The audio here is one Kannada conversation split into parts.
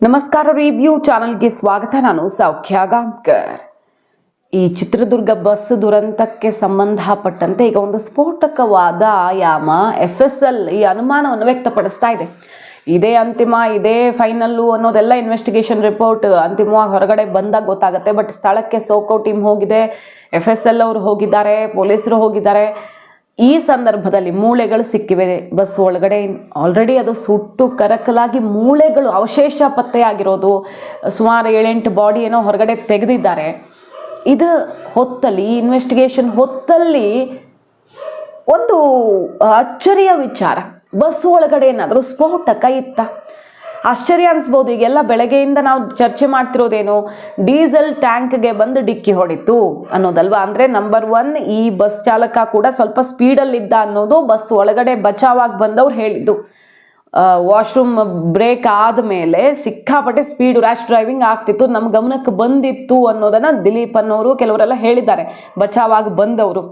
ನಮಸ್ಕಾರ, ರಿವ್ಯೂ ಚಾನಲ್ಗೆ ಸ್ವಾಗತ. ನಾನು ಸೌಖ್ಯ ಗಾಂವ್ಕರ್. ಈ ಚಿತ್ರದುರ್ಗ ಬಸ್ ದುರಂತಕ್ಕೆ ಸಂಬಂಧಪಟ್ಟಂತೆ ಈಗ ಒಂದು ಸ್ಫೋಟಕವಾದ ಯಾಮ FSL ಈ ಅನುಮಾನವನ್ನು ವ್ಯಕ್ತಪಡಿಸ್ತಾ ಇದೆ. ಇದೇ ಅಂತಿಮ, ಇದೇ ಫೈನಲ್ಲು ಅನ್ನೋದೆಲ್ಲ ಇನ್ವೆಸ್ಟಿಗೇಷನ್ ರಿಪೋರ್ಟ್ ಅಂತಿಮವಾಗಿ ಹೊರಗಡೆ ಬಂದಾಗ ಗೊತ್ತಾಗುತ್ತೆ. ಬಟ್ ಸ್ಥಳಕ್ಕೆ ಸೋಕೋ ಟೀಮ್ ಹೋಗಿದೆ, FSL ಅವರು ಹೋಗಿದ್ದಾರೆ, ಪೊಲೀಸರು ಹೋಗಿದ್ದಾರೆ. ಈ ಸಂದರ್ಭದಲ್ಲಿ ಮೂಳೆಗಳು ಸಿಕ್ಕಿವೆ ಬಸ್ ಒಳಗಡೆ. ಆಲ್ರೆಡಿ ಅದು ಸುಟ್ಟು ಕರಕಲಾಗಿ ಮೂಳೆಗಳು ಅವಶೇಷ ಪತ್ತೆಯಾಗಿರೋದು, ಸುಮಾರು 7-8 ಬಾಡಿ ಏನೋ ಹೊರಗಡೆ ತೆಗೆದಿದ್ದಾರೆ. ಇದು ಹೊತ್ತಲ್ಲಿ, ಇನ್ವೆಸ್ಟಿಗೇಷನ್ ಹೊತ್ತಲ್ಲಿ ಒಂದು ಅಚ್ಚರಿಯ ವಿಚಾರ, ಬಸ್ ಒಳಗಡೆ ಏನಾದರೂ ಸ್ಫೋಟಕ ಇತ್ತ? ಆಶ್ಚರ್ಯ ಅನಿಸ್ಬೋದು. ಈಗೆಲ್ಲ ಬೆಳಗ್ಗೆಯಿಂದ ನಾವು ಚರ್ಚೆ ಮಾಡ್ತಿರೋದೇನು, ಡೀಸೆಲ್ ಟ್ಯಾಂಕ್ಗೆ ಬಂದು ಡಿಕ್ಕಿ ಹೊಡಿತು ಅನ್ನೋದಲ್ವಾ. ಅಂದರೆ ನಂಬರ್ 1, ಈ ಬಸ್ ಚಾಲಕ ಕೂಡ ಸ್ವಲ್ಪ ಸ್ಪೀಡಲ್ಲಿದ್ದ ಅನ್ನೋದು ಬಸ್ ಒಳಗಡೆ ಬಚಾವಾಗಿ ಬಂದವ್ರು ಹೇಳಿದ್ದು. ವಾಶ್ರೂಮ್ ಬ್ರೇಕ್ ಆದಮೇಲೆ ಸಿಕ್ಕಾಪಟ್ಟೆ ಸ್ಪೀಡು, ರ್ಯಾಶ್ ಡ್ರೈವಿಂಗ್ ಆಗ್ತಿತ್ತು, ನಮ್ಮ ಗಮನಕ್ಕೆ ಬಂದಿತ್ತು ಅನ್ನೋದನ್ನು ದಿಲೀಪ್ ಅನ್ನೋರು ಕೆಲವರೆಲ್ಲ ಹೇಳಿದ್ದಾರೆ. ಬಚಾವಾಗಿ ಬಂದವರು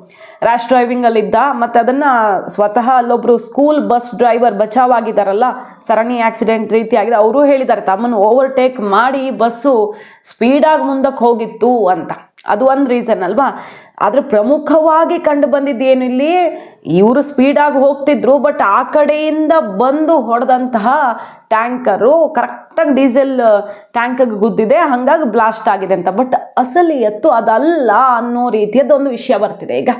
ರ್ಯಾಶ್ ಡ್ರೈವಿಂಗಲ್ಲಿದ್ದ. ಮತ್ತು ಅದನ್ನು ಸ್ವತಃ ಅಲ್ಲೊಬ್ಬರು ಸ್ಕೂಲ್ ಬಸ್ ಡ್ರೈವರ್ ಬಚಾವಾಗಿದ್ದಾರಲ್ಲ, ಸರಣಿ ಆಕ್ಸಿಡೆಂಟ್ ರೀತಿಯಾಗಿದೆ, ಅವರು ಹೇಳಿದ್ದಾರೆ ತಮ್ಮನ್ನು ಓವರ್ಟೇಕ್ ಮಾಡಿ ಬಸ್ಸು ಸ್ಪೀಡಾಗಿ ಮುಂದಕ್ಕೆ ಹೋಗಿತ್ತು ಅಂತ. ಅದು ಒಂದು ರೀಸನ್ ಅಲ್ವಾ. ಆದರೆ ಪ್ರಮುಖವಾಗಿ ಕಂಡು ಬಂದಿದ್ದು ಏನಿಲ್ಲಿ, ಇವರು ಸ್ಪೀಡಾಗಿ ಹೋಗ್ತಿದ್ರು, ಬಟ್ ಆ ಕಡೆಯಿಂದ ಬಂದು ಹೊಡೆದಂತಹ ಟ್ಯಾಂಕರು ಕರೆಕ್ಟಾಗಿ ಡೀಸೆಲ್ ಟ್ಯಾಂಕಿಗೆ ಗುದ್ದಿದೆ, ಹಾಗಾಗಿ ಬ್ಲಾಸ್ಟ್ ಆಗಿದೆ ಅಂತ. ಬಟ್ ಅಸಲಿ ಎತ್ತು ಅದಲ್ಲ ಅನ್ನೋ ರೀತಿಯದೊಂದು ವಿಷಯ ಬರ್ತಿದೆ. ಈಗ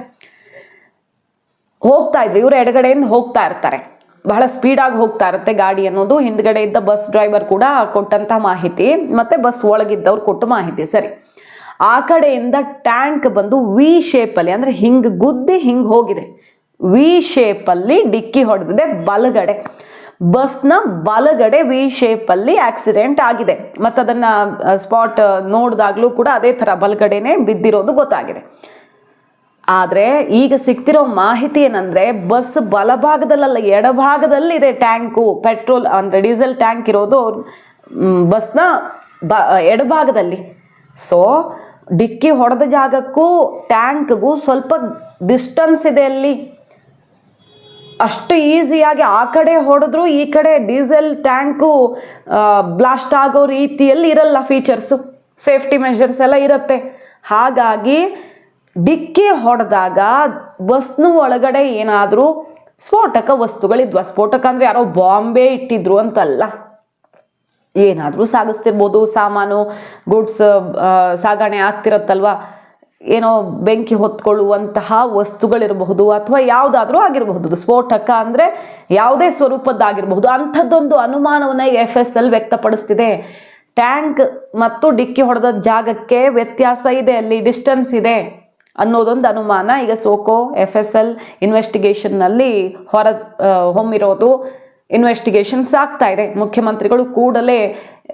ಹೋಗ್ತಾ ಇದ್ರು, ಇವರು ಎಡಗಡೆಯಿಂದ ಹೋಗ್ತಾ ಇರ್ತಾರೆ, ಬಹಳ ಸ್ಪೀಡಾಗಿ ಹೋಗ್ತಾ ಇರುತ್ತೆ ಗಾಡಿ ಅನ್ನೋದು ಹಿಂದ್ಗಡೆ ಇದ್ದ ಬಸ್ ಡ್ರೈವರ್ ಕೂಡ ಕೊಟ್ಟಂಥ ಮಾಹಿತಿ, ಮತ್ತು ಬಸ್ ಒಳಗಿದ್ದವ್ರು ಕೊಟ್ಟ ಮಾಹಿತಿ. ಸರಿ, ಆ ಕಡೆಯಿಂದ ಟ್ಯಾಂಕ್ ಬಂದು ವಿ ಶೇಪಲ್ಲಿ, ಅಂದರೆ ಹಿಂಗೆ ಗುದ್ದಿ ಹಿಂಗೆ ಹೋಗಿದೆ, ವಿ ಶೇಪಲ್ಲಿ ಡಿಕ್ಕಿ ಹೊಡೆದಿದೆ ಬಲಗಡೆ. ಬಸ್ನ ಬಲಗಡೆ ವಿ ಶೇಪಲ್ಲಿ ಆಕ್ಸಿಡೆಂಟ್ ಆಗಿದೆ. ಮತ್ತು ಅದನ್ನು ಸ್ಪಾಟ್ ನೋಡಿದಾಗಲೂ ಕೂಡ ಅದೇ ಥರ ಬಲಗಡೆನೇ ಬಿದ್ದಿರೋದು ಗೊತ್ತಾಗಿದೆ. ಆದರೆ ಈಗ ಸಿಗ್ತಿರೋ ಮಾಹಿತಿ ಏನಂದರೆ, ಬಸ್ ಬಲಭಾಗದಲ್ಲ, ಎಡಭಾಗದಲ್ಲಿದೆ ಟ್ಯಾಂಕು. ಪೆಟ್ರೋಲ್ ಅಂದರೆ ಡೀಸೆಲ್ ಟ್ಯಾಂಕ್ ಇರೋದು ಬಸ್ನ ಎಡಭಾಗದಲ್ಲಿ. ಸೊ ಡಿಕ್ಕಿ ಹೊಡೆದ ಜಾಗಕ್ಕೂ ಟ್ಯಾಂಕ್ಗೂ ಸ್ವಲ್ಪ ಡಿಸ್ಟನ್ಸ್ ಇದೆ ಅಲ್ಲಿ. ಅಷ್ಟು ಈಸಿಯಾಗಿ ಆ ಕಡೆ ಹೊಡೆದ್ರು ಈ ಕಡೆ ಡೀಸೆಲ್ ಟ್ಯಾಂಕು ಬ್ಲಾಸ್ಟ್ ಆಗೋ ರೀತಿಯಲ್ಲಿ ಇರಲ್ಲ ಫೀಚರ್ಸು, ಸೇಫ್ಟಿ ಮೆಷರ್ಸ್ ಎಲ್ಲ ಇರುತ್ತೆ. ಹಾಗಾಗಿ ಡಿಕ್ಕಿ ಹೊಡೆದಾಗ ಬಸ್ನ ಒಳಗಡೆ ಏನಾದರೂ ಸ್ಫೋಟಕ ವಸ್ತುಗಳಿದ್ವಾ? ಸ್ಫೋಟಕ ಅಂದರೆ ಯಾರೋ ಬಾಂಬೆ ಇಟ್ಟಿದ್ರು ಅಂತಲ್ಲ, ಏನಾದರೂ ಸಾಗಿಸ್ತಿರ್ಬೋದು, ಸಾಮಾನು ಗುಡ್ಸ್ ಸಾಗಣೆ ಆಗ್ತಿರತ್ತಲ್ವ, ಏನೋ ಬೆಂಕಿ ಹೊತ್ಕೊಳ್ಳುವಂತಹ ವಸ್ತುಗಳಿರಬಹುದು, ಅಥವಾ ಯಾವುದಾದ್ರೂ ಆಗಿರಬಹುದು. ಸ್ಫೋಟಕ ಅಂದರೆ ಯಾವುದೇ ಸ್ವರೂಪದ್ದಾಗಿರಬಹುದು. ಅಂಥದ್ದೊಂದು ಅನುಮಾನವನ್ನು FSL ವ್ಯಕ್ತಪಡಿಸ್ತಿದೆ. ಟ್ಯಾಂಕ್ ಮತ್ತು ಡಿಕ್ಕಿ ಹೊಡೆದ ಜಾಗಕ್ಕೆ ವ್ಯತ್ಯಾಸ ಇದೆ, ಅಲ್ಲಿ ಡಿಸ್ಟೆನ್ಸ್ ಇದೆ ಅನ್ನೋದೊಂದು ಅನುಮಾನ ಈಗ ಸೋಕೋ FSL ಇನ್ವೆಸ್ಟಿಗೇಷನ್ನಲ್ಲಿ ಹೊಮ್ಮಿರೋದು. ಇನ್ವೆಸ್ಟಿಗೇಷನ್ಸ್ ಆಗ್ತಾ ಇದೆ. ಮುಖ್ಯಮಂತ್ರಿಗಳು ಕೂಡಲೇ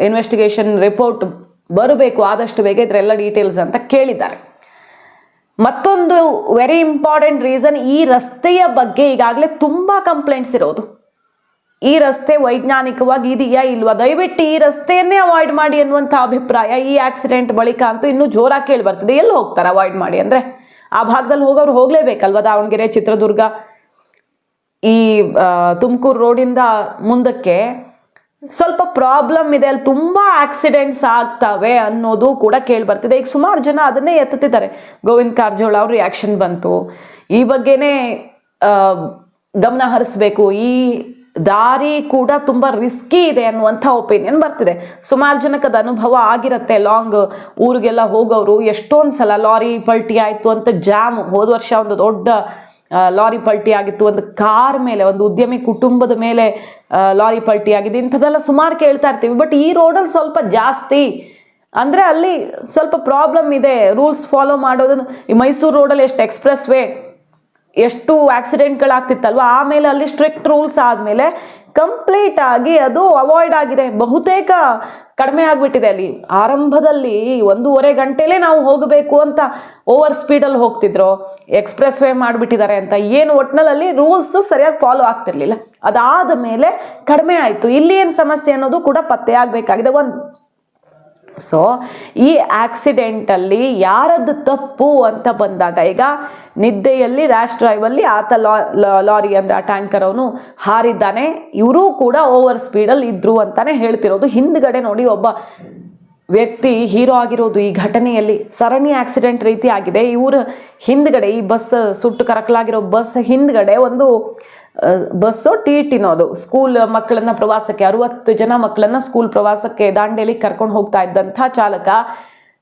ಇನ್ವೆಸ್ಟಿಗೇಷನ್ ರಿಪೋರ್ಟ್ ಬರಬೇಕು ಆದಷ್ಟು ಬೇಗ, ಇದರೆಲ್ಲ ಡೀಟೇಲ್ಸ್ ಅಂತ ಕೇಳಿದ್ದಾರೆ. ಮತ್ತೊಂದು ವೆರಿ ಇಂಪಾರ್ಟೆಂಟ್ ರೀಸನ್, ಈ ರಸ್ತೆಯ ಬಗ್ಗೆ ಈಗಾಗಲೇ ತುಂಬ ಕಂಪ್ಲೇಂಟ್ಸ್ ಇರೋದು. ಈ ರಸ್ತೆ ವೈಜ್ಞಾನಿಕವಾಗಿ ಇದೆಯಾ ಇಲ್ವಾ, ದಯವಿಟ್ಟು ಈ ರಸ್ತೆಯನ್ನೇ ಅವಾಯ್ಡ್ ಮಾಡಿ ಅನ್ನುವಂಥ ಅಭಿಪ್ರಾಯ ಈ ಆಕ್ಸಿಡೆಂಟ್ ಬಳಿಕ ಅಂತೂ ಇನ್ನೂ ಜೋರಾಗಿ ಕೇಳಿ ಬರ್ತದೆ. ಎಲ್ಲಿ ಹೋಗ್ತಾರೆ ಅವಾಯ್ಡ್ ಮಾಡಿ ಅಂದರೆ? ಆ ಭಾಗದಲ್ಲಿ ಹೋಗೋರು ಹೋಗಲೇಬೇಕಲ್ವ. ದಾವಣಗೆರೆ, ಚಿತ್ರದುರ್ಗ, ಈ ತುಮಕೂರು ರೋಡಿಂದ ಮುಂದಕ್ಕೆ ಸ್ವಲ್ಪ ಪ್ರಾಬ್ಲಮ್ ಇದೆ, ಅಲ್ಲಿ ತುಂಬ ಆಕ್ಸಿಡೆಂಟ್ಸ್ ಆಗ್ತವೆ ಅನ್ನೋದು ಕೂಡ ಕೇಳಿ ಬರ್ತಿದೆ. ಈಗ ಸುಮಾರು ಜನ ಅದನ್ನೇ ಎತ್ತುತ್ತಿದ್ದಾರೆ. ಗೋವಿಂದ ಕಾರಜೋಳ ಅವ್ರ ರಿಯಾಕ್ಷನ್ ಬಂತು, ಈ ಬಗ್ಗೆನೇ ಗಮನ ಹರಿಸ್ಬೇಕು, ಈ ದಾರಿ ಕೂಡ ತುಂಬ ರಿಸ್ಕಿ ಇದೆ ಅನ್ನುವಂಥ ಒಪಿನಿಯನ್ ಬರ್ತಿದೆ. ಸುಮಾರು ಜನಕ್ಕೆ ಅದು ಅನುಭವ ಆಗಿರುತ್ತೆ. ಲಾಂಗ್ ಊರಿಗೆಲ್ಲ ಹೋಗೋರು ಎಷ್ಟೊಂದು ಸಲ ಲಾರಿ ಪಲ್ಟಿ ಆಯಿತು ಅಂತ ಜಾಮ್. ಹೋದ ವರ್ಷ ಒಂದು ದೊಡ್ಡ ಲಾರಿ ಪಲ್ಟಿ ಆಗಿತ್ತು, ಒಂದು ಕಾರ್ ಮೇಲೆ, ಒಂದು ಉದ್ಯಮಿ ಕುಟುಂಬದ ಮೇಲೆ ಲಾರಿ ಪಲ್ಟಿ ಆಗಿದೆ. ಇಂಥದ್ದೆಲ್ಲ ಸುಮಾರು ಕೇಳ್ತಾ ಇರ್ತೀವಿ. ಬಟ್ ಈ ರೋಡಲ್ಲಿ ಸ್ವಲ್ಪ ಜಾಸ್ತಿ, ಅಂದರೆ ಅಲ್ಲಿ ಸ್ವಲ್ಪ ಪ್ರಾಬ್ಲಮ್ ಇದೆ ರೂಲ್ಸ್ ಫಾಲೋ ಮಾಡೋದನ್ನು. ಈ ಮೈಸೂರು ರೋಡಲ್ಲಿ ಎಷ್ಟು ಎಕ್ಸ್ಪ್ರೆಸ್ ವೇ, ಎಷ್ಟು ಆಕ್ಸಿಡೆಂಟ್ಗಳಾಗ್ತಿತ್ತಲ್ವ, ಆಮೇಲೆ ಅಲ್ಲಿ ಸ್ಟ್ರಿಕ್ಟ್ ರೂಲ್ಸ್ ಆದಮೇಲೆ ಕಂಪ್ಲೀಟ್ ಆಗಿ ಅದು ಅವಾಯ್ಡ್ ಆಗಿದೆ, ಬಹುತೇಕ ಕಡಿಮೆ ಆಗಿಬಿಟ್ಟಿದೆ. ಅಲ್ಲಿ ಆರಂಭದಲ್ಲಿ 1.5 ಗಂಟೆಲೇ ನಾವು ಹೋಗಬೇಕು ಅಂತ ಓವರ್ ಸ್ಪೀಡಲ್ಲಿ ಹೋಗ್ತಿದ್ರು, ಎಕ್ಸ್ಪ್ರೆಸ್ ವೇ ಮಾಡಿಬಿಟ್ಟಿದ್ದಾರೆ ಅಂತ. ಏನು ಒಟ್ಟಿನಲ್ಲಿ ರೂಲ್ಸು ಸರಿಯಾಗಿ ಫಾಲೋ ಆಗ್ತಿರ್ಲಿಲ್ಲ. ಅದಾದ ಮೇಲೆ ಕಡಿಮೆ ಆಯಿತು. ಇಲ್ಲಿ ಏನು ಸಮಸ್ಯೆ ಅನ್ನೋದು ಕೂಡ ಪತ್ತೆ ಆಗಬೇಕಾಗಿದೆ. ಒಂದು ಸೊ ಈ ಆಕ್ಸಿಡೆಂಟಲ್ಲಿ ಯಾರದ್ದು ತಪ್ಪು ಅಂತ ಬಂದಾಗ, ಈಗ ನಿದ್ದೆಯಲ್ಲಿ ರ್ಯಾಶ್ ಡ್ರೈವಲ್ಲಿ ಆತ ಲಾರಿ ಅಂದರೆ ಆ ಟ್ಯಾಂಕರ್ ಅವನು ಹಾರಿದ್ದಾನೆ, ಇವರೂ ಕೂಡ ಓವರ್ ಸ್ಪೀಡಲ್ಲಿ ಇದ್ರು ಅಂತಾನೆ ಹೇಳ್ತಿರೋದು. ಹಿಂದ್ಗಡೆ ನೋಡಿ ಒಬ್ಬ ವ್ಯಕ್ತಿ ಹೀರೋ ಆಗಿರೋದು ಈ ಘಟನೆಯಲ್ಲಿ ಸರಣಿ ಆಕ್ಸಿಡೆಂಟ್ ರೀತಿ ಆಗಿದೆ. ಇವ್ರ ಹಿಂದ್ಗಡೆ ಈ ಬಸ್ ಸುಟ್ಟು ಕರಕಲಾಗಿರೋ ಬಸ್ ಹಿಂದ್ಗಡೆ ಒಂದು ಬಸ್ಸು ಟಿನೋದು ಸ್ಕೂಲ್ ಮಕ್ಕಳನ್ನ ಪ್ರವಾಸಕ್ಕೆ 60 ಜನ ಮಕ್ಕಳನ್ನ ಸ್ಕೂಲ್ ಪ್ರವಾಸಕ್ಕೆ ದಾಂಡೇಲಿ ಕರ್ಕೊಂಡು ಹೋಗ್ತಾ ಇದ್ದಂಥ ಚಾಲಕ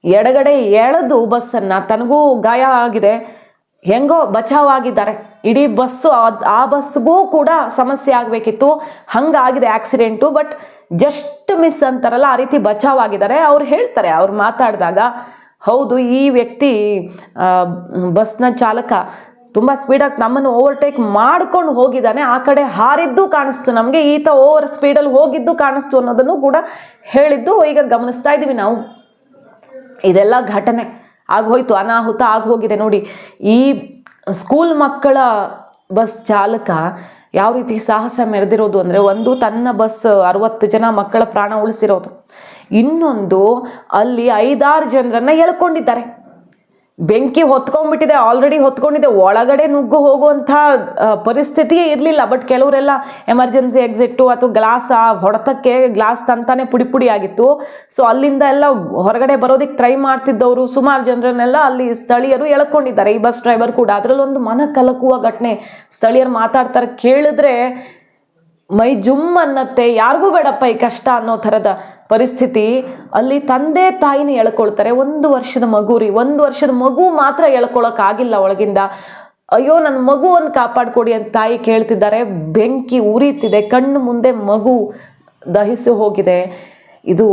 ಎಡಗಡೆ ಎಳೆದು ಬಸ್ಸನ್ನು, ತನಗೂ ಗಾಯ ಆಗಿದೆ, ಹೆಂಗೋ ಬಚಾವಾಗಿದ್ದಾರೆ. ಇಡೀ ಬಸ್ಸು ಆ ಬಸ್ಗೂ ಕೂಡ ಸಮಸ್ಯೆ ಆಗಬೇಕಿತ್ತು, ಹಂಗಾಗಿದೆ ಆಕ್ಸಿಡೆಂಟು. ಬಟ್ ಜಸ್ಟ್ ಮಿಸ್ ಅಂತಾರಲ್ಲ, ಆ ರೀತಿ ಬಚಾವಾಗಿದ್ದಾರೆ. ಅವ್ರು ಹೇಳ್ತಾರೆ, ಅವ್ರು ಮಾತಾಡಿದಾಗ, ಹೌದು ಈ ವ್ಯಕ್ತಿ ಬಸ್ನ ಚಾಲಕ ತುಂಬ ಸ್ಪೀಡಾಗಿ ನಮ್ಮನ್ನು ಓವರ್ಟೇಕ್ ಮಾಡ್ಕೊಂಡು ಹೋಗಿದ್ದಾನೆ, ಆ ಕಡೆ ಹಾರಿದ್ದು ಕಾಣಿಸ್ತು ನಮಗೆ, ಈತ ಓವರ್ ಸ್ಪೀಡಲ್ಲಿ ಹೋಗಿದ್ದು ಕಾಣಿಸ್ತು ಅನ್ನೋದನ್ನು ಕೂಡ ಹೇಳಿದ್ದು ಈಗ ಗಮನಿಸ್ತಾ ಇದ್ದೀವಿ ನಾವು. ಇದೆಲ್ಲ ಘಟನೆ ಆಗೋಯ್ತು, ಅನಾಹುತ ಆಗೋಗಿದೆ ನೋಡಿ. ಈ ಸ್ಕೂಲ್ ಮಕ್ಕಳ ಬಸ್ ಚಾಲಕ ಯಾವ ರೀತಿ ಸಾಹಸ ಮೆರೆದಿರೋದು ಅಂದರೆ, ಒಂದು ತನ್ನ ಬಸ್ 60 ಜನ ಮಕ್ಕಳ ಪ್ರಾಣ ಉಳಿಸಿರೋದು, ಇನ್ನೊಂದು ಅಲ್ಲಿ 5-6 ಜನರನ್ನ ಎಳ್ಕೊಂಡಿದ್ದಾರೆ. ಬೆಂಕಿ ಹೊತ್ಕೊಂಡ್ಬಿಟ್ಟಿದೆ, ಆಲ್ರೆಡಿ ಹೊತ್ಕೊಂಡಿದೆ, ಒಳಗಡೆ ನುಗ್ಗು ಹೋಗುವಂಥ ಪರಿಸ್ಥಿತಿಯೇ ಇರಲಿಲ್ಲ. ಬಟ್ ಕೆಲವರೆಲ್ಲ ಎಮರ್ಜೆನ್ಸಿ ಎಕ್ಸಿಟ್ಟು ಅಥವಾ ಗ್ಲಾಸ್ ಹೊಡೆತಕ್ಕೆ ಗ್ಲಾಸ್ ತಂತಾನೆ ಪುಡಿ ಪುಡಿ ಆಗಿತ್ತು. ಸೊ ಅಲ್ಲಿಂದ ಎಲ್ಲ ಹೊರಗಡೆ ಬರೋದಕ್ಕೆ ಟ್ರೈ ಮಾಡ್ತಿದ್ದವರು ಸುಮಾರು ಜನರನ್ನೆಲ್ಲ ಅಲ್ಲಿ ಸ್ಥಳೀಯರು ಎಳ್ಕೊಂಡಿದ್ದಾರೆ, ಈ ಬಸ್ ಡ್ರೈವರ್ ಕೂಡ. ಅದರಲ್ಲೊಂದು ಮನ ಕಲಕುವ ಘಟನೆ, ಸ್ಥಳೀಯರು ಮಾತಾಡ್ತಾರೆ, ಕೇಳಿದ್ರೆ ಮೈ ಜುಮ್ ಅನ್ನತ್ತೆ, ಯಾರಿಗೂ ಬೇಡಪ್ಪ ಈ ಕಷ್ಟ ಅನ್ನೋ ಥರದ ಪರಿಸ್ಥಿತಿ. ಅಲ್ಲಿ ತಂದೆ ತಾಯಿನ ಎಳ್ಕೊಳ್ತಾರೆ, 1 ವರ್ಷದ ಮಗು ರೀ, 1 ವರ್ಷದ ಮಗು ಮಾತ್ರ ಎಳ್ಕೊಳಕ್ಕಾಗಿಲ್ಲ ಒಳಗಿಂದ. ಅಯ್ಯೋ ನನ್ನ ಮಗುವನ್ನು ಕಾಪಾಡ್ಕೊಡಿ ಅಂತ ತಾಯಿ ಕೇಳ್ತಿದ್ದಾರೆ. ಬೆಂಕಿ ಉರಿತಿದೆ, ಕಣ್ಣು ಮುಂದೆ ಮಗು ದಹಿಸಿ ಹೋಗಿದೆ. ಇದು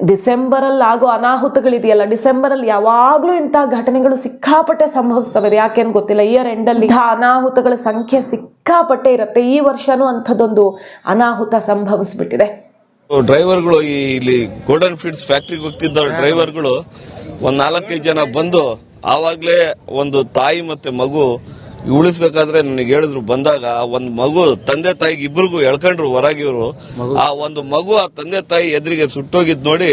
ಡಿಸೆಂಬರಲ್ಲಿ ಆಗೋ ಅನಾಹುತಗಳಿದೆಯಲ್ಲ, ಡಿಸೆಂಬರಲ್ಲಿ ಯಾವಾಗಲೂ ಇಂಥ ಘಟನೆಗಳು ಸಿಕ್ಕಾಪಟ್ಟೆ ಸಂಭವಿಸ್ತವೆ. ಯಾಕೆಂದು ಗೊತ್ತಿಲ್ಲ, ಇಯರ್ ಎಂಡಲ್ಲಿ ಅನಾಹುತಗಳ ಸಂಖ್ಯೆ ಸಿಕ್ಕಾಪಟ್ಟೆ ಇರುತ್ತೆ. ಈ ವರ್ಷನೂ ಅಂಥದ್ದೊಂದು ಅನಾಹುತ ಸಂಭವಿಸ್ಬಿಟ್ಟಿದೆ. ಡ್ರೈವರ್ಗಳು ಇಲ್ಲಿ ಗೋಲ್ಡನ್ ಫೀಲ್ಡ್ಸ್ ಫ್ಯಾಕ್ಟ್ರಿಗೆ ಹೋಗ್ತಿದ್ದ ಡ್ರೈವರ್ಗಳು 4-5 ಜನ ಬಂದು ಆವಾಗ್ಲೇ ಒಂದು ತಾಯಿ ಮತ್ತೆ ಮಗು ಉಳಿಸ್ಬೇಕಾದ್ರೆ ನನಗೆ ಹೇಳಿದ್ರು, ಬಂದಾಗ ಒಂದು ಮಗು ತಂದೆ ತಾಯಿಗೆ ಇಬ್ಬರಿಗೂ ಎಳ್ಕೊಂಡ್ರು ಹೊರಗಿವ್ರು. ಆ ಒಂದು ಮಗು ಆ ತಂದೆ ತಾಯಿ ಎದುರಿಗೆ ಸುಟ್ಟೋಗಿದ್ ನೋಡಿ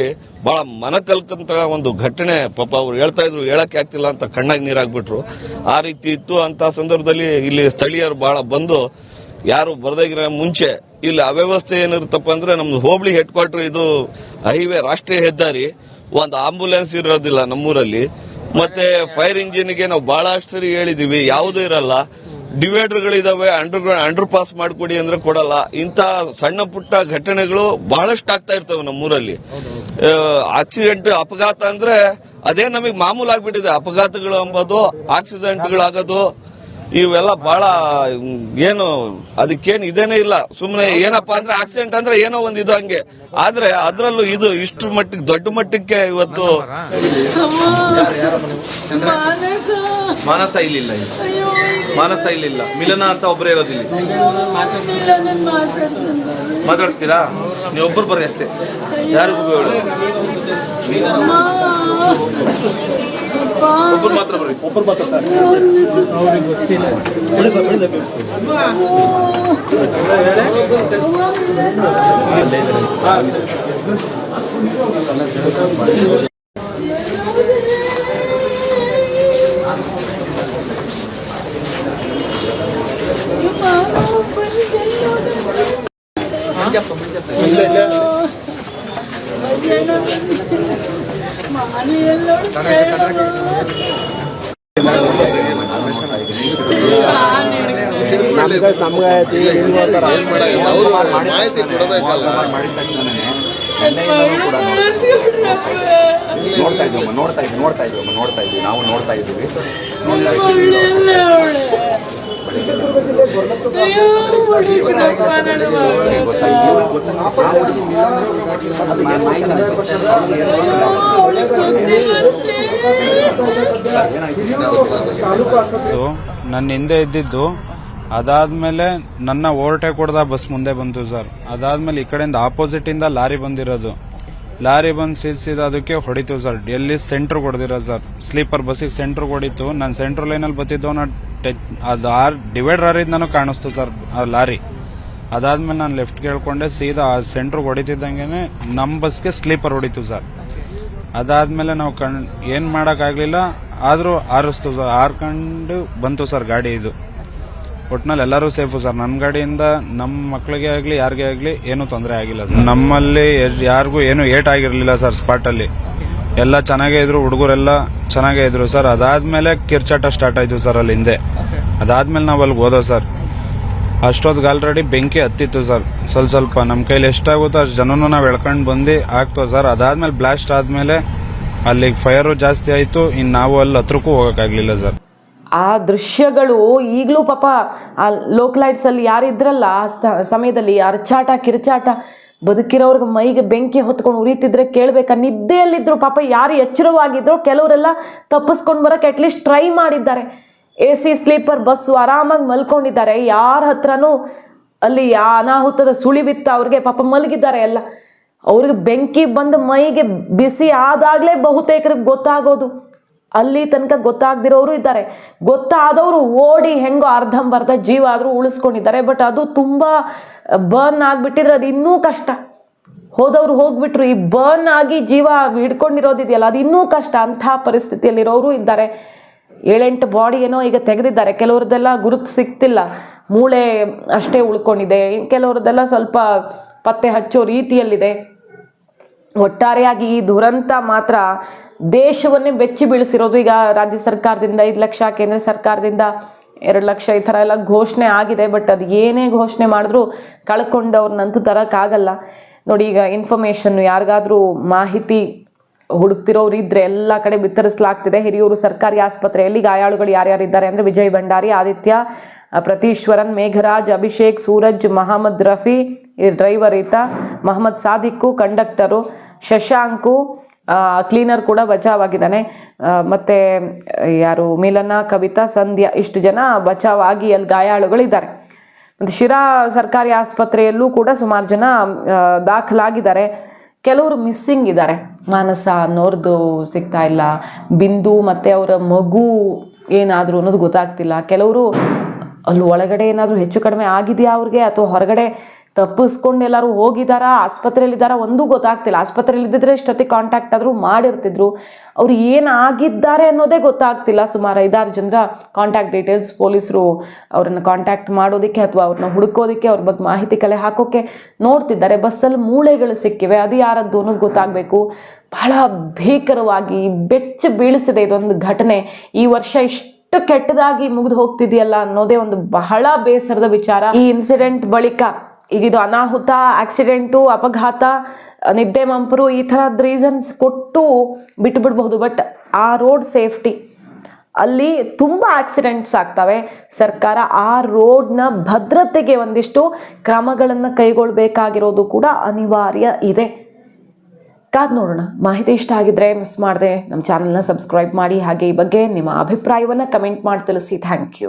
ಬಹಳ ಮನ ಕಲ್ಕಂತ ಒಂದು ಘಟನೆ. ಪಾಪ ಅವ್ರು ಹೇಳ್ತಾ ಇದ್ರು, ಹೇಳಕ್ಕೆ ಆಗ್ತಿಲ್ಲ ಅಂತ ಕಣ್ಣಾಗಿ ನೀರಾಗ್ಬಿಟ್ರು. ಆ ರೀತಿ ಇತ್ತು. ಅಂತ ಸಂದರ್ಭದಲ್ಲಿ ಇಲ್ಲಿ ಸ್ಥಳೀಯರು ಬಹಳ ಬಂದು, ಯಾರು ಬರದಾಗಿರೋ ಮುಂಚೆ ಇಲ್ಲಿ ಅವ್ಯವಸ್ಥೆ ಏನಿರುತ್ತಪ್ಪ ಅಂದ್ರೆ, ನಮ್ದು ಹೋಬಳಿ ಹೆಡ್ ಕ್ವಾರ್ಟರ್ ಇದು ಹೈವೇ ರಾಷ್ಟ್ರೀಯ ಹೆದ್ದಾರಿ, ಒಂದು ಆಂಬುಲೆನ್ಸ್ ಇರೋದಿಲ್ಲ ನಮ್ಮೂರಲ್ಲಿ. ಮತ್ತೆ ಫೈರ್ ಇಂಜಿನ್ಗೆ ನಾವು ಬಹಳಷ್ಟು ಸರಿ ಹೇಳಿದೀವಿ, ಯಾವುದೂ ಇರಲ್ಲ. ಡಿವೈಡರ್ಗಳಿದಾವೆ, ಅಂಡರ್ ಪಾಸ್ ಮಾಡ್ಕೊಡಿ ಅಂದ್ರೆ ಕೊಡಲ್ಲ. ಇಂಥ ಸಣ್ಣ ಪುಟ್ಟ ಘಟನೆಗಳು ಬಹಳಷ್ಟು ಆಗ್ತಾ ಇರ್ತವೆ ನಮ್ಮೂರಲ್ಲಿ. ಆಕ್ಸಿಡೆಂಟ್, ಅಪಘಾತ ಅಂದ್ರೆ ಅದೇ ನಮಗೆ ಮಾಮೂಲು ಆಗ್ಬಿಟ್ಟಿದೆ. ಅಪಘಾತಗಳು ಅಂಬೋದು, ಆಕ್ಸಿಡೆಂಟ್ಗಳಾಗೋದು ಇವೆಲ್ಲ ಬಹಳ ಏನು ಅದಕ್ಕೇನು ಇದೇನೇ ಇಲ್ಲ. ಸುಮ್ಮನೆ ಏನಪ್ಪಾ ಅಂದ್ರೆ ಆಕ್ಸಿಡೆಂಟ್ ಅಂದ್ರೆ ಏನೋ ಒಂದು ಇದು ಹಂಗೆ. ಆದ್ರೆ ಅದ್ರಲ್ಲೂ ಇದು ಇಷ್ಟು ಮಟ್ಟಿಗೆ ದೊಡ್ಡ ಮಟ್ಟಕ್ಕೆ ಇವತ್ತು ಮಾನಸ ಇಲ್ಲಿಲ್ಲ, ಮಾನಸ ಇಲ್ಲಿಲ್ಲ, ಮಿಲನ ಅಂತ ಒಬ್ಬರೇ ಇರೋದಿಲ್ಲ. ಮಾತಾಡ್ತೀರಾ ನೀವೊಬ್ಬರು ಬರ್ರಿ ಅಷ್ಟೇ, ಯಾರಿಗೂ ಒಬ್ಬರು ಮಾತ್ರ ಬರ್ರಿ, ಒಬ್ಬರು ಮಾತಾಡ್ತಾರೆ. ನಾವು ನೋಡ್ತಾ ಇದ್ದೀವಿ. ಸೊ ನನ್ನ ಹಿಂದೆ ಇದ್ದಿದ್ದು, ಅದಾದ್ಮೇಲೆ ನನ್ನ ಓವರ್ಟೇಕ್ ಹೊಡೆದ ಬಸ್ ಮುಂದೆ ಬಂತು ಸರ್. ಅದಾದ್ಮೇಲೆ ಈ ಕಡೆಯಿಂದ ಆಪೋಸಿಟ್ ಇಂದ ಲಾರಿ ಬಂದಿರೋದು, ಲಾರಿ ಬಂದು ಸೀದಾ ಅದಕ್ಕೆ ಹೊಡಿತು ಸರ್. ಎಲ್ಲಿ ಸೆಂಟ್ರ್ ಹೊಡೆದಿರೋ ಸರ್, ಸ್ಲೀಪರ್ ಬಸ್ಸಿಗೆ ಸೆಂಟ್ರ್ ಹೊಡಿತು. ನಾನು ಸೆಂಟ್ರ್ ಲೈನಲ್ಲಿ ಬತ್ತಿದ್ದು, ಅದು ಡಿವೈಡರ್ ಹರಿದ್ ನನಗೆ ಕಾಣಿಸ್ತು ಸರ್ ಆ ಲಾರಿ. ಅದಾದ್ಮೇಲೆ ನಾನು ಲೆಫ್ಟ್ ಕೇಳ್ಕೊಂಡೆ ಸೀದಾ ಸೆಂಟ್ರಿಗೆ ಹೊಡಿತಿದ್ದಂಗೆ ನಮ್ಮ ಬಸ್ಗೆ ಸ್ಲೀಪರ್ ಹೊಡಿತು ಸರ್. ಅದಾದ್ಮೇಲೆ ನಾವು ಏನ್ ಮಾಡೋಕ್ಕಾಗಲಿಲ್ಲ, ಆದರೂ ಆರಿಸ್ತು ಸರ್. ಆರ್ಕೊಂಡು ಬಂತು ಸರ್ ಗಾಡಿ. ಇದು ಒಟ್ನಲ್ಲಿ ಎಲ್ಲರೂ ಸೇಫು ಸರ್. ನನ್ನ ಗಾಡಿಯಿಂದ ನಮ್ಮ ಮಕ್ಕಳಿಗೆ ಆಗಲಿ ಯಾರಿಗೇ ಆಗಲಿ ಏನೂ ತೊಂದರೆ ಆಗಿಲ್ಲ ಸರ್. ನಮ್ಮಲ್ಲಿ ಯಾರಿಗೂ ಏನೂ ಏಟ್ ಆಗಿರಲಿಲ್ಲ ಸರ್. ಸ್ಪಾಟಲ್ಲಿ ಎಲ್ಲ ಚೆನ್ನಾಗೇ ಇದ್ರು, ಹುಡುಗರೆಲ್ಲ ಚೆನ್ನಾಗೇ ಇದ್ರು ಸರ್. ಅದಾದ್ಮೇಲೆ ಕಿರ್ಚಾಟ ಸ್ಟಾರ್ಟ್ ಆಯಿತು ಸರ್ ಅಲ್ಲಿ ಹಿಂದೆ. ಅದಾದ್ಮೇಲೆ ನಾವು ಅಲ್ಲಿಗೆ ಹೋದೋ ಸರ್. ಅಷ್ಟೊತ್ತಿಗೆ ಆಲ್ರೆಡಿ ಬೆಂಕಿ ಹತ್ತಿತ್ತು ಸರ್. ಸ್ವಲ್ಪ ನಮ್ಮ ಕೈಲಿ ಎಷ್ಟಾಗುತ್ತೋ ಅಷ್ಟು ಜನನೂ ನಾವು ಎಳ್ಕೊಂಡು ಬಂದು ಆಗ್ತೋ ಸರ್. ಅದಾದ್ಮೇಲೆ ಬ್ಲಾಸ್ಟ್ ಆದಮೇಲೆ ಅಲ್ಲಿಗೆ ಫೈರು ಜಾಸ್ತಿ ಆಯಿತು. ಇನ್ನು ನಾವು ಅಲ್ಲಿ ಹತ್ರಕ್ಕೂ ಹೋಗೋಕ್ಕಾಗಲಿಲ್ಲ ಸರ್. ಆ ದೃಶ್ಯಗಳು ಈಗಲೂ ಪಾಪ ಆ ಲೋಕಲೈಟ್ಸಲ್ಲಿ ಯಾರಿದ್ರಲ್ಲ ಆ ಸಮಯದಲ್ಲಿ ಅರ್ಚಾಟ ಕಿರ್ಚಾಟ, ಬದುಕಿರೋರ್ಗೆ ಮೈಗೆ ಬೆಂಕಿ ಹೊತ್ಕೊಂಡು ಉರಿತಿದ್ರೆ ಕೇಳಬೇಕಾ. ನಿದ್ದೆಯಲ್ಲಿದ್ದರು ಪಾಪ, ಯಾರು ಎಚ್ಚರವಾಗಿದ್ರು ಕೆಲವರೆಲ್ಲ ತಪ್ಪಿಸ್ಕೊಂಡು ಬರೋಕ್ಕೆ ಅಟ್ಲೀಸ್ಟ್ ಟ್ರೈ ಮಾಡಿದ್ದಾರೆ. AC ಸ್ಲೀಪರ್ ಬಸ್ಸು ಆರಾಮಾಗಿ ಮಲ್ಕೊಂಡಿದ್ದಾರೆ. ಯಾರ ಹತ್ರನೂ ಅಲ್ಲಿ ಅನಾಹುತದ ಸುಳಿವಿತ್ತ ಅವ್ರಿಗೆ, ಪಾಪ ಮಲಗಿದ್ದಾರೆ ಎಲ್ಲ. ಅವ್ರಿಗೆ ಬೆಂಕಿ ಬಂದು ಮೈಗೆ ಬಿಸಿ ಆದಾಗಲೇ ಬಹುತೇಕರಿಗೆ ಗೊತ್ತಾಗೋದು. ಅಲ್ಲಿ ತನಕ ಗೊತ್ತಾಗದಿರೋರು ಇದ್ದಾರೆ. ಗೊತ್ತಾದವರು ಓಡಿ ಹೆಂಗೋ ಅರ್ಧಂಬರ್ಧ ಜೀವ ಆದರೂ ಉಳಿಸ್ಕೊಂಡಿದ್ದಾರೆ. ಬಟ್ ಅದು ತುಂಬ ಬರ್ನ್ ಆಗಿಬಿಟ್ಟಿದ್ರೆ ಅದು ಇನ್ನೂ ಕಷ್ಟ. ಹೋದವ್ರು ಹೋಗ್ಬಿಟ್ರು, ಈ ಬರ್ನ್ ಆಗಿ ಜೀವ ಹಿಡ್ಕೊಂಡಿರೋದಿದೆಯಲ್ಲ ಅದು ಇನ್ನೂ ಕಷ್ಟ. ಅಂಥ ಪರಿಸ್ಥಿತಿಯಲ್ಲಿರೋರು ಇದ್ದಾರೆ. 7-8 ಬಾಡಿ ಏನೋ ಈಗ ತೆಗೆದಿದ್ದಾರೆ. ಕೆಲವ್ರದ್ದೆಲ್ಲ ಗುರುತು ಸಿಗ್ತಿಲ್ಲ, ಮೂಳೆ ಅಷ್ಟೇ ಉಳ್ಕೊಂಡಿದೆ. ಕೆಲವ್ರದ್ದೆಲ್ಲ ಸ್ವಲ್ಪ ಪತ್ತೆ ಹಚ್ಚೋ ರೀತಿಯಲ್ಲಿದೆ. ಒಟ್ಟಾರೆಯಾಗಿ ಈ ದುರಂತ ಮಾತ್ರ ದೇಶವನ್ನೇ ಬೆಚ್ಚಿ ಬೀಳಿಸಿರೋದು. ಈಗ ರಾಜ್ಯ ಸರ್ಕಾರದಿಂದ 5 ಲಕ್ಷ, ಕೇಂದ್ರ ಸರ್ಕಾರದಿಂದ 2 ಲಕ್ಷ ಈ ಥರ ಎಲ್ಲ ಘೋಷಣೆ ಆಗಿದೆ. ಬಟ್ ಅದು ಏನೇ ಘೋಷಣೆ ಮಾಡಿದ್ರೂ ಕಳ್ಕೊಂಡವ್ರನ್ನಂತೂ ತರೋಕ್ಕಾಗಲ್ಲ. ನೋಡಿ, ಈಗ ಇನ್ಫಾರ್ಮೇಷನ್ನು ಯಾರಿಗಾದರೂ ಮಾಹಿತಿ ಹುಡುಕ್ತಿರೋರು ಇದ್ದರೆ ಎಲ್ಲ ಕಡೆ ಬಿತ್ತರಿಸಲಾಗ್ತಿದೆ. ಹಿರಿಯೂರು ಸರ್ಕಾರಿ ಆಸ್ಪತ್ರೆಯಲ್ಲಿ ಗಾಯಾಳುಗಳು ಯಾರ್ಯಾರಿದ್ದಾರೆ ಅಂದರೆ ವಿಜಯ್ ಭಂಡಾರಿ, ಆದಿತ್ಯ, ಪ್ರತೀಶ್ವರನ್, ಮೇಘರಾಜ್, ಅಭಿಷೇಕ್, ಸೂರಜ್, ಮಹಮ್ಮದ್ ರಫಿ ಡ್ರೈವರ್ ಈತ, ಮಹಮ್ಮದ್ ಸಾದಿಕ್ಕು ಕಂಡಕ್ಟರು, ಶಶಾಂಕು ಕ್ಲೀನರ್ ಕೂಡ ಬಚಾವಾಗಿದ್ದಾನೆ. ಮತ್ತು ಯಾರು ಮಿಲನ, ಕವಿತಾ, ಸಂಧ್ಯಾ ಇಷ್ಟು ಜನ ಬಚಾವಾಗಿ ಅಲ್ಲಿ ಗಾಯಾಳುಗಳಿದ್ದಾರೆ. ಮತ್ತು ಶಿರಾ ಸರ್ಕಾರಿ ಆಸ್ಪತ್ರೆಯಲ್ಲೂ ಕೂಡ ಸುಮಾರು ಜನ ದಾಖಲಾಗಿದ್ದಾರೆ. ಕೆಲವರು ಮಿಸ್ಸಿಂಗ್ ಇದ್ದಾರೆ. ಮಾನಸ ಅನ್ನೋರ್ದು ಸಿಗ್ತಾ ಇಲ್ಲ. ಬಿಂದು ಮತ್ತು ಅವರ ಮಗು ಏನಾದರೂ ಅನ್ನೋದು ಗೊತ್ತಾಗ್ತಿಲ್ಲ. ಕೆಲವರು ಅಲ್ಲಿ ಒಳಗಡೆ ಏನಾದರೂ ಹೆಚ್ಚು ಕಡಿಮೆ ಆಗಿದೆಯಾ ಅವ್ರಿಗೆ, ಅಥವಾ ಹೊರಗಡೆ ತಪ್ಪಿಸ್ಕೊಂಡು ಎಲ್ಲರೂ ಹೋಗಿದ್ದಾರಾ, ಆಸ್ಪತ್ರೆಯಲ್ಲಿದ್ದಾರಾ, ಒಂದೂ ಗೊತ್ತಾಗ್ತಿಲ್ಲ. ಆಸ್ಪತ್ರೆಯಲ್ಲಿದ್ದರೆ ಇಷ್ಟೊತ್ತಿಗೆ ಕಾಂಟ್ಯಾಕ್ಟ್ ಆದರೂ ಮಾಡಿರ್ತಿದ್ರು. ಅವ್ರು ಏನಾಗಿದ್ದಾರೆ ಅನ್ನೋದೇ ಗೊತ್ತಾಗ್ತಿಲ್ಲ. ಸುಮಾರು 5-6 ಜನರ ಕಾಂಟ್ಯಾಕ್ಟ್ ಡೀಟೇಲ್ಸ್ ಪೊಲೀಸರು ಅವ್ರನ್ನ ಕಾಂಟ್ಯಾಕ್ಟ್ ಮಾಡೋದಕ್ಕೆ ಅಥವಾ ಅವ್ರನ್ನ ಹುಡುಕೋದಕ್ಕೆ, ಅವ್ರ ಬಗ್ಗೆ ಮಾಹಿತಿ ಕಲೆ ಹಾಕೋಕ್ಕೆ ನೋಡ್ತಿದ್ದಾರೆ. ಬಸ್ಸಲ್ಲಿ ಮೂಳೆಗಳು ಸಿಕ್ಕಿವೆ, ಅದು ಯಾರದ್ದು ಅನ್ನೋದು ಗೊತ್ತಾಗಬೇಕು. ಬಹಳ ಭೀಕರವಾಗಿ ಬೆಚ್ಚ ಬೀಳಿಸಿದೆ ಇದೊಂದು ಘಟನೆ. ಈ ವರ್ಷ ಇಷ್ಟು ಕೆಟ್ಟದಾಗಿ ಮುಗಿದು ಹೋಗ್ತಿದೆಯಲ್ಲ ಅನ್ನೋದೇ ಒಂದು ಬಹಳ ಬೇಸರದ ವಿಚಾರ. ಈ ಇನ್ಸಿಡೆಂಟ್ ಬಳಿಕ ಈಗ ಇದು ಅನಾಹುತ, ಆಕ್ಸಿಡೆಂಟು, ಅಪಘಾತ, ನಿದ್ದೆ ಮಂಪರು ಈ ಥರದ ರೀಸನ್ಸ್ ಕೊಟ್ಟು ಬಿಟ್ಟುಬಿಡ್ಬಹುದು. ಬಟ್ ಆ ರೋಡ್ ಸೇಫ್ಟಿ, ಅಲ್ಲಿ ತುಂಬ ಆಕ್ಸಿಡೆಂಟ್ಸ್ ಆಗ್ತವೆ. ಸರ್ಕಾರ ಆ ರೋಡ್ನ ಭದ್ರತೆಗೆ ಒಂದಿಷ್ಟು ಕ್ರಮಗಳನ್ನು ಕೈಗೊಳ್ಳಬೇಕಾಗಿರೋದು ಕೂಡ ಅನಿವಾರ್ಯ ಇದೆ. ಕಾದ್ ನೋಡೋಣ. ಮಾಹಿತಿ ಇಷ್ಟ ಆಗಿದ್ರೆ ಮಿಸ್ ಮಾಡದೆ ನಮ್ಮ ಚಾನಲ್ನ ಸಬ್ಸ್ಕ್ರೈಬ್ ಮಾಡಿ. ಹಾಗೆ ಈ ಬಗ್ಗೆ ನಿಮ್ಮ ಅಭಿಪ್ರಾಯವನ್ನು ಕಮೆಂಟ್ ಮಾಡಿ ತಿಳಿಸಿ. Thank you.